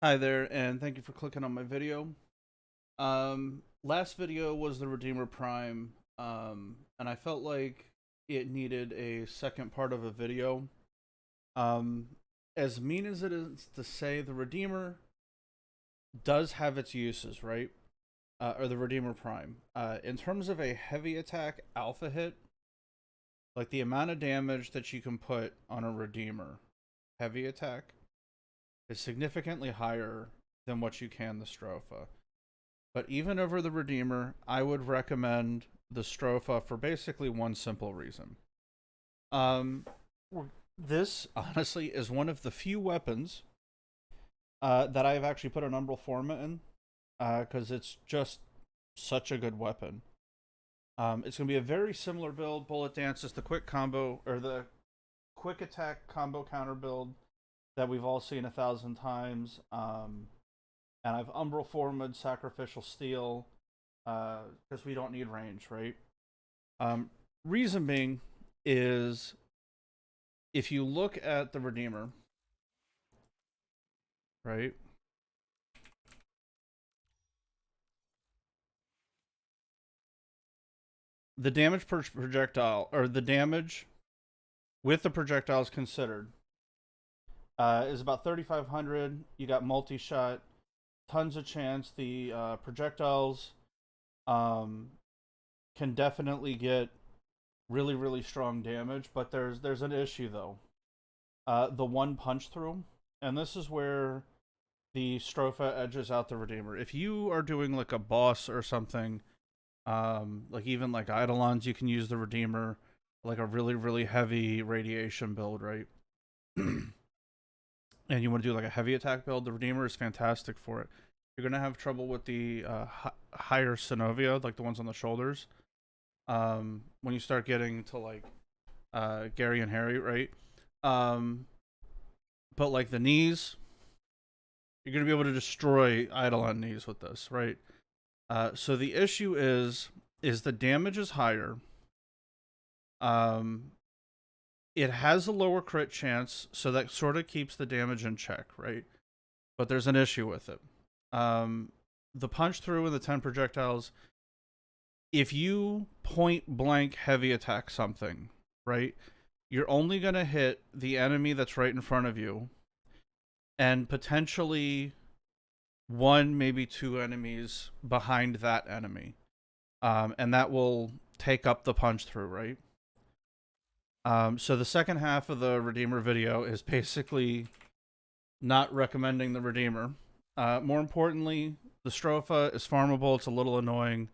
Hi there, and thank you for clicking on my video. Last video was the Redeemer Prime, and I felt like it needed a second part of a video. Um, as mean as it is to say, the Redeemer does have its uses, right? Or the Redeemer Prime. In terms of a heavy attack alpha hit, like the amount of damage that you can put on a Redeemer heavy attack is significantly higher than what you can the Stropha. But even over the Redeemer, I would recommend the Strofa for basically one simple reason. Um, this honestly is one of the few weapons that I've actually put an Umbral Forma in because it's just such a good weapon. It's going to be a very similar build. Bullet Dance is the quick combo or the quick attack combo counter build that we've all seen 1,000 times. And I've Umbral Formed Sacrificial Steel because we don't need range, right? Um, reason being is if you look at the Redeemer, right? The damage per projectile, or the damage with the projectiles considered, is about 3,500. You got multi shot, tons of chance. The projectiles um, can definitely get really strong damage, but there's an issue though. The one punch through, and this is where the Stropha edges out the Redeemer. If you are doing like a boss or something, like even like Eidolons, you can use the Redeemer, like a really heavy radiation build, right? And you want to do like a heavy attack build, the Redeemer is fantastic for it. You're gonna have trouble with the higher Synovia, like the ones on the shoulders. When you start getting to like Gary and Harry, right? Um, but like the knees, you're going to be able to destroy Eidolon knees with this, right? So the issue is the damage is higher. Um, it has a lower crit chance, so that sort of keeps the damage in check, right? But there's an issue with it. The punch through and the 10 projectiles, if you point blank heavy attack something, right? You're only going to hit the enemy that's right in front of you and potentially one, maybe two enemies behind that enemy. And that will take up the punch through, right? So the second half of the Redeemer video is basically not recommending the Redeemer. More importantly, the Stropha is farmable. It's a little annoying,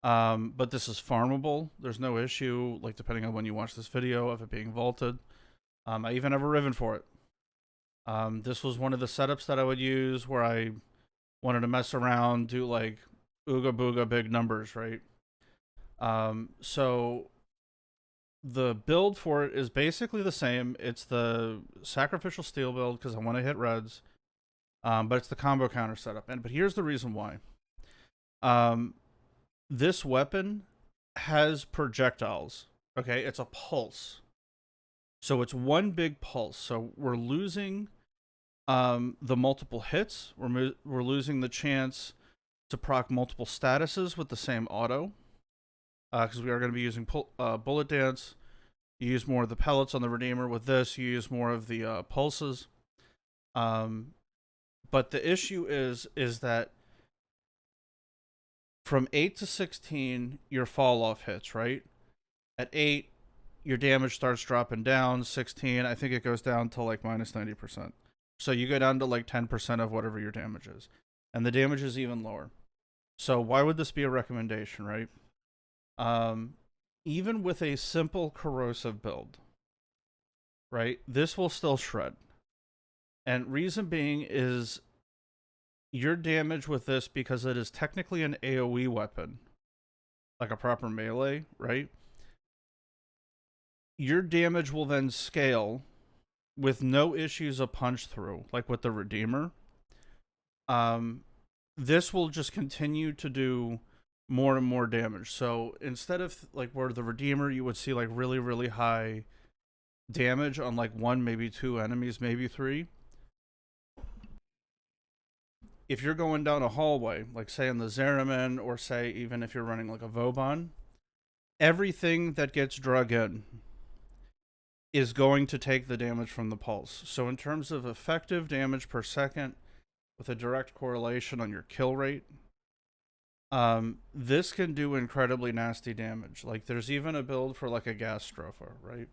but this is farmable. There's no issue, like depending on when you watch this video, of it being vaulted. I even have a Riven for it. This was one of the setups that I would use where I wanted to mess around, do like ooga booga big numbers, right? So the build for it is basically the same. It's the sacrificial steel build because I want to hit reds, but it's the combo counter setup. But here's the reason why. This weapon has projectiles. Okay, it's a pulse, so it's one big pulse. So we're losing the multiple hits. We're losing the chance to proc multiple statuses with the same auto because we are going to be using bullet dance. You use more of the pellets on the Redeemer. With this, you use more of the pulses. But the issue is that from 8 to 16, your fall off hits, right? At 8, your damage starts dropping down. 16, I think it goes down to like minus 90%. So you go down to like 10% of whatever your damage is. And the damage is even lower. So why would this be a recommendation, right? Even with a simple corrosive build, right? This will still shred. And reason being is your damage with this, because it is technically an AoE weapon, like a proper melee, right? Your damage will then scale with no issues of punch through, like with the Redeemer. This will just continue to do more and more damage. So instead of like where the Redeemer, you would see like really high damage on like one, maybe two enemies, maybe three. if you're going down a hallway, like say in the Zeraman, or say even if you're running like a Vauban, everything that gets drug in is going to take the damage from the pulse. So in terms of effective damage per second, with a direct correlation on your kill rate, this can do incredibly nasty damage. Like there's even a build for like a gas Strofa, right?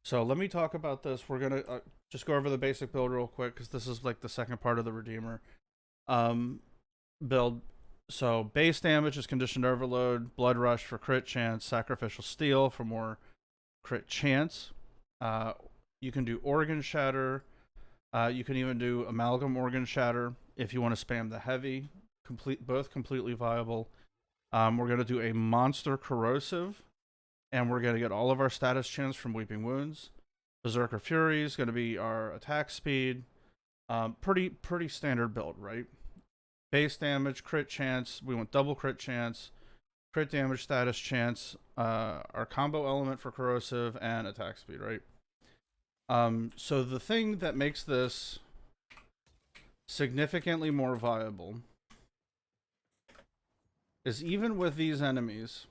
So let me talk about this. We're gonna just go over the basic build real quick because this is like the second part of the Redeemer build. So base damage is conditioned overload, blood rush for crit chance, sacrificial steel for more crit chance. You can do organ shatter. You can even do amalgam organ shatter if you want to spam the heavy. Both completely viable. We're going to do a monster corrosive, and we're going to get all of our status chance from Weeping Wounds. Berserker Fury is going to be our attack speed. Pretty standard build, right? Base damage, crit chance. We want double crit chance, crit damage, status chance. Our combo element for corrosive and attack speed, right? So the thing that makes this significantly more viable is even with these enemies,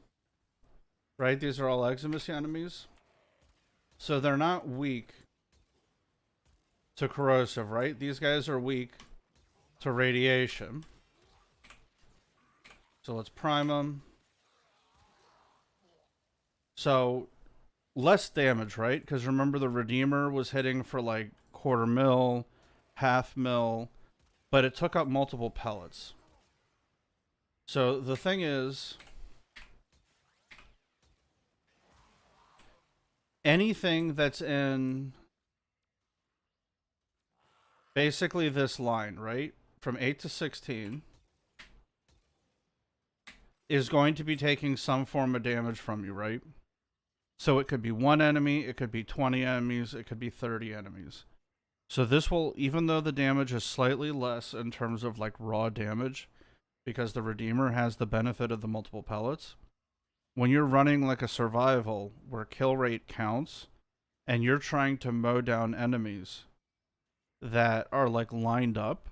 right? These are all Eximus enemies. So they're not weak to corrosive, right? These guys are weak to radiation. So let's prime them. So less damage, right? Because remember the Redeemer was hitting for like 1/4 mil, 1/2 mil, but it took up multiple pellets. So the thing is, anything that's in basically this line, right? From 8 to 16 is going to be taking some form of damage from you, right? So it could be 1 enemy, it could be 20 enemies, it could be 30 enemies. So this will, even though the damage is slightly less in terms of like raw damage, because the Redeemer has the benefit of the multiple pellets, when you're running like a survival where kill rate counts and you're trying to mow down enemies that are like lined up,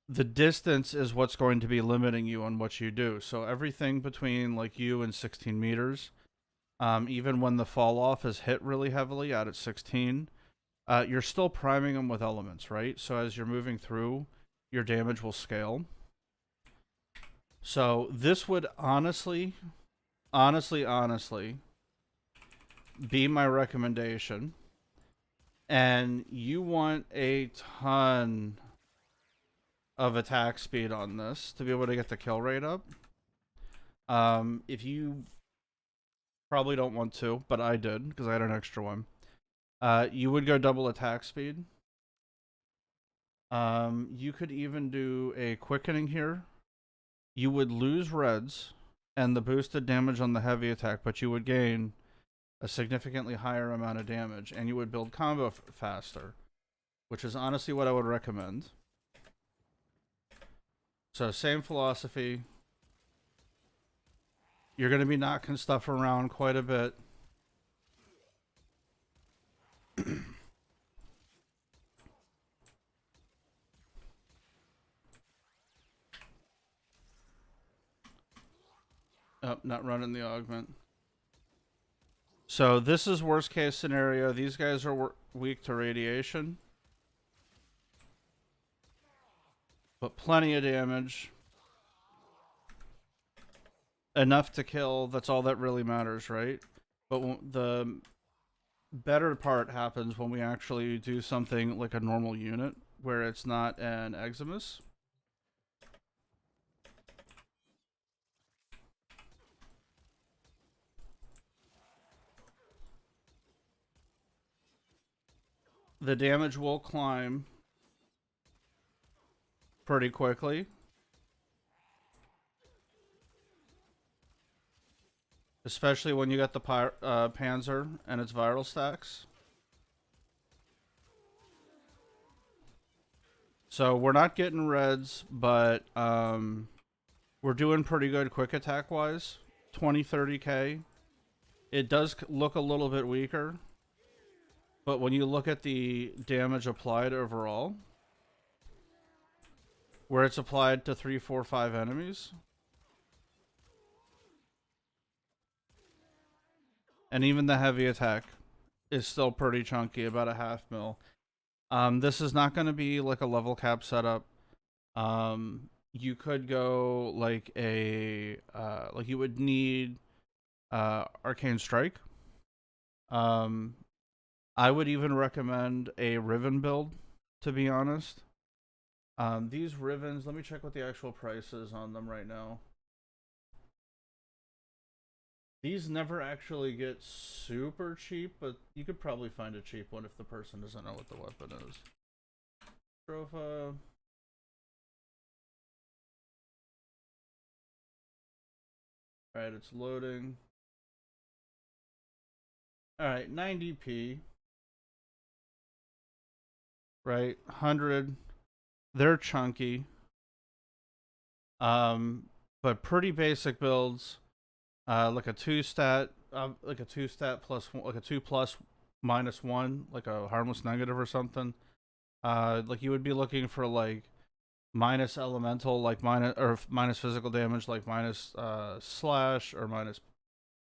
the distance is what's going to be limiting you on what you do. So everything between like you and 16 meters, even when the fall off is hit really heavily out at 16, you're still priming them with elements, right? So as you're moving through, your damage will scale. So this would honestly be my recommendation. And you want a ton of attack speed on this to be able to get the kill rate up. If you probably don't want to, but I did because I had an extra one. You would go double attack speed. You could even do a quickening here. You would lose reds and the boosted damage on the heavy attack, but you would gain a significantly higher amount of damage, and you would build combo faster, which is honestly what I would recommend. So same philosophy. You're going to be knocking stuff around quite a bit. Oh, not running the augment. So this is worst case scenario. These guys are weak to radiation, but plenty of damage. Enough to kill. That's all that really matters, right? But the better part happens when we actually do something like a normal unit where it's not an Eximus. The damage will climb pretty quickly. Especially when you got the Panzer and its viral stacks. So we're not getting reds, but we're doing pretty good quick attack wise. 20-30k. It does look a little bit weaker, but when you look at the damage applied overall, where it's applied to 3, 4, 5 enemies. And even the heavy attack is still pretty chunky, about a half mil. This is not going to be like a level cap setup. You could go like like you would need Arcane Strike. I would even recommend a Riven build, to be honest. These Rivens, let me check what the actual price is on them right now. These never actually get super cheap, but you could probably find a cheap one if the person doesn't know what the weapon is. Strofa. Alright, it's loading. Alright, 90p. Right, 100. They're chunky. But pretty basic builds. Like a 2-stat, like a 2-stat plus, like a 2+ -1, like a harmless negative or something. Like you would be looking for like minus elemental, like minus physical damage, like minus slash or minus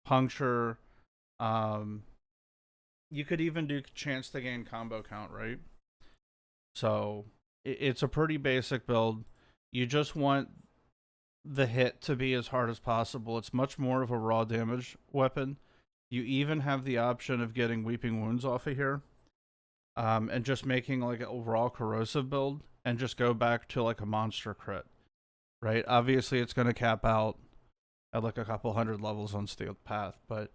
puncture. You could even do chance to gain combo count, right? So it's a pretty basic build. You just want the hit to be as hard as possible. It's much more of a raw damage weapon. You even have the option of getting Weeping Wounds off of here. And just making like a raw corrosive build and just go back to like a monster crit, right? Obviously, it's going to cap out at like a couple hundred levels on Steel Path, but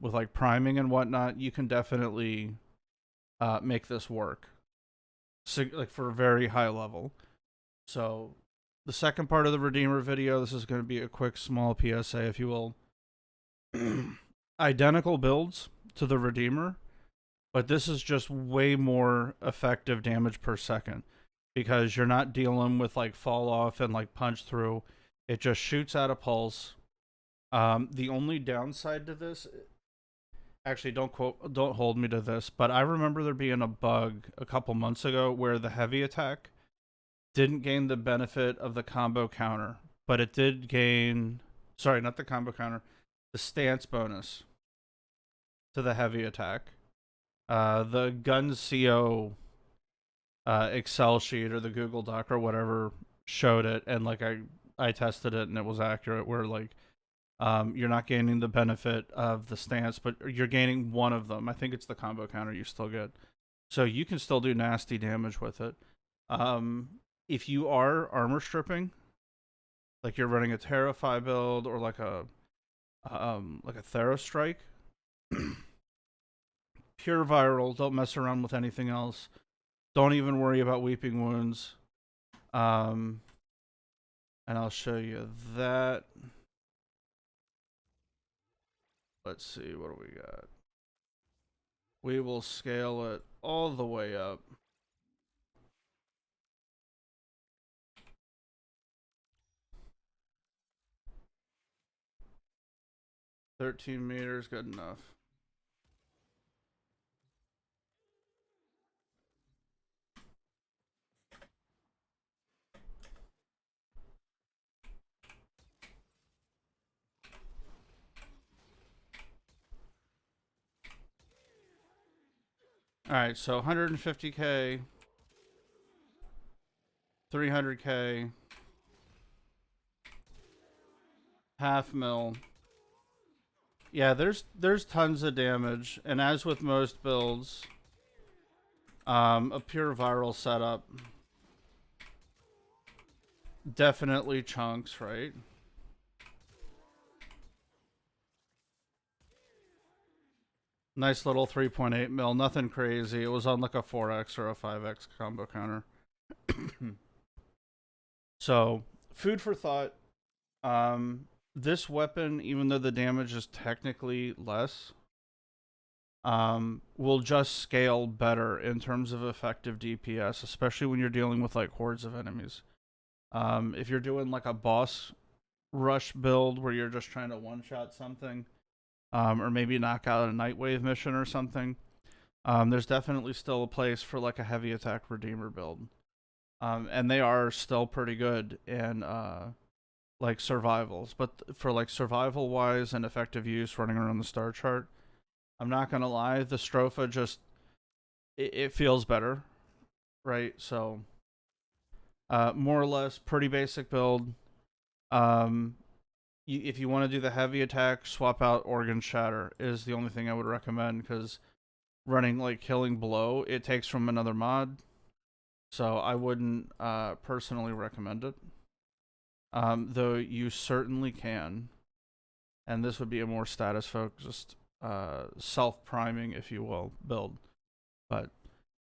with like priming and whatnot, you can definitely make this work, like for a very high level. So the second part of the Redeemer video, this is going to be a quick small PSA, if you will. Identical builds to the Redeemer, but this is just way more effective damage per second because you're not dealing with like fall off and like punch through. It just shoots out a pulse. The only downside to this, actually, don't hold me to this, but I remember there being a bug a couple months ago where the heavy attack didn't gain the benefit of the combo counter, but it did gain. Sorry, not the combo counter, the stance bonus to the heavy attack. The Guns CO Excel sheet or the Google Doc or whatever showed it, and like I tested it and it was accurate. Where like you're not gaining the benefit of the stance, but you're gaining one of them. I think it's the combo counter you still get, so you can still do nasty damage with it. If you are armor stripping, like you're running a Terrify build or like a Thera Strike. Pure viral. Don't mess around with anything else. Don't even worry about Weeping Wounds. And I'll show you that. Let's see, what do we got? We will scale it all the way up. $13 good enough. Alright, so 150k, 300k, half mil. Yeah, there's tons of damage, and as with most builds, a pure viral setup definitely chunks, right? Nice little 3.8 mil, nothing crazy. It was on like a 4x or a 5x combo counter. So, food for thought. This weapon, even though the damage is technically less, will just scale better in terms of effective DPS, especially when you're dealing with like hordes of enemies. If you're doing like a boss rush build where you're just trying to one-shot something, or maybe knock out a Nightwave mission or something, there's definitely still a place for like a heavy attack Redeemer build. And they are still pretty good in like survivals. But for like survival wise and effective use running around the star chart, I'm not gonna lie, the Stropha just it feels better, right? So more or less pretty basic build. Um, if you want to do the heavy attack, swap out Organ Shatter is the only thing I would recommend, because running like Killing Blow, it takes from another mod, so I wouldn't personally recommend it. Though you certainly can, and this would be a more status focused, self priming, if you will, build. But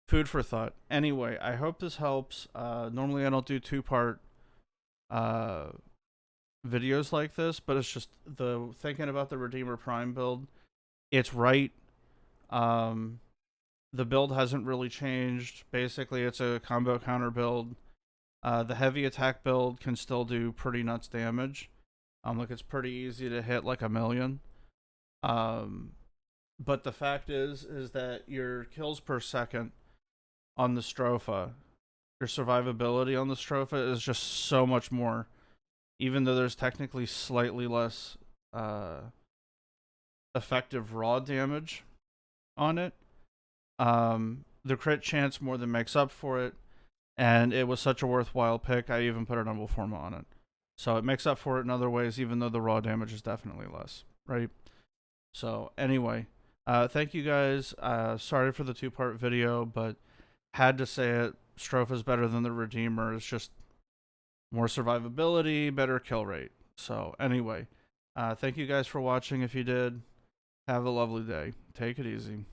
food for thought. Anyway, I hope this helps. Normally I don't do two-part uh, videos like this, but it's just the thinking about the Redeemer Prime build. It's right. Um, the build hasn't really changed. Basically, it's a combo counter build. The heavy attack build can still do pretty nuts damage. Like it's pretty easy to hit like 1,000,000. Um, but the fact is that your kills per second on the Stropha, your survivability on the Stropha is just so much more. Even though there's technically slightly less effective raw damage on it, the crit chance more than makes up for it, and it was such a worthwhile pick. I even put a Noble Forma on it, so it makes up for it in other ways. Even though the raw damage is definitely less, right? So anyway, thank you guys. Sorry for the two-part video, but had to say it. Stropha is better than the Redeemer. It's just more survivability, better kill rate. So anyway, thank you guys for watching. If you did, have a lovely day. Take it easy.